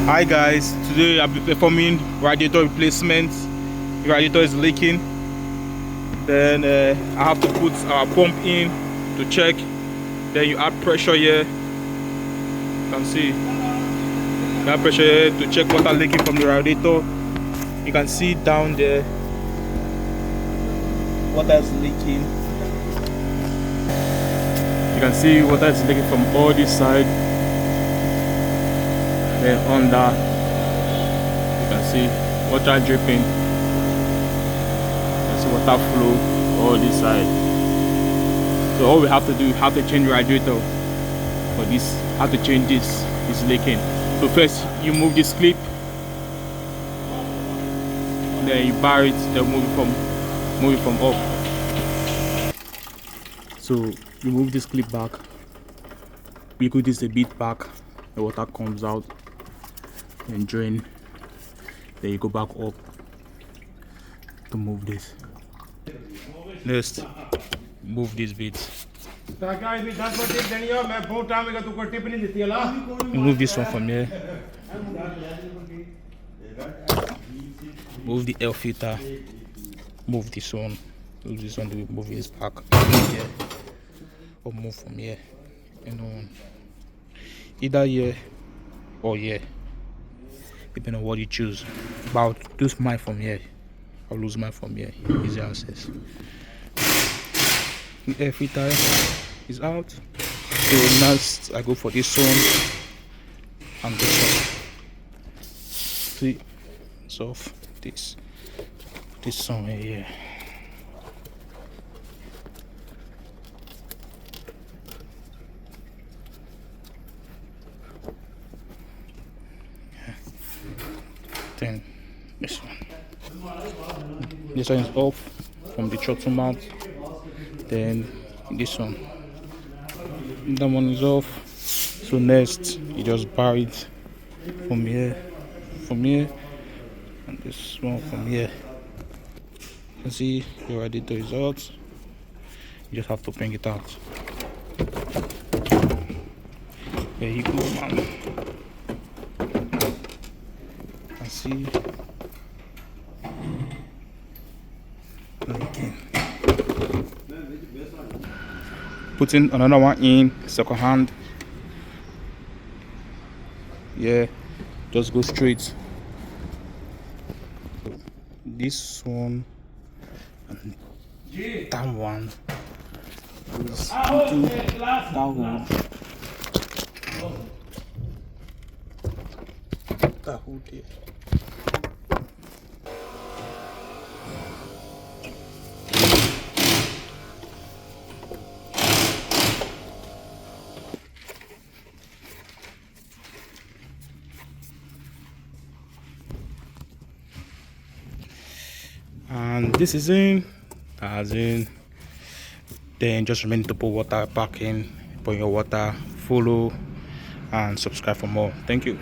Hi guys, today I'll be performing radiator replacement. The radiator is leaking. Then I have to put our pump in to check. Then you add pressure here. You can see you add pressure here to check water leaking from the radiator. You can see down there water is leaking. You can see water is leaking from all this side. Then under, you can see water dripping. You can see water flow all this side. So all we have to do, we have to change the radiator for this. Have to change this. It's leaking. So first you move this clip, then you bar it, then move it from up. So you move this clip back, wiggle this a bit back, the water comes out and drain. Then you go back up to move this. Next, move this bit. Move this one from here. Move the air filter. Move this one. Move this one to move this back. Here. Or move from here. Either here or here, depending on what you choose. But I'll lose mine from here. I'll lose mine from here. Easy access. The air filter is out. So next I go for this one and this one. See, it's off. This somewhere here. Then this one is off from the throttle mount. Then this one, that one is off. So next you just bar it from here, and this one from here. You can see your radiator is out. You just have to bring it out. There you go, man. See, putting another one in second hand. Yeah, just go straight. This one and that one goes into that one. That hole there. And this is in, as in. Then just remember to put water back in, put your water, follow and subscribe for more. Thank you.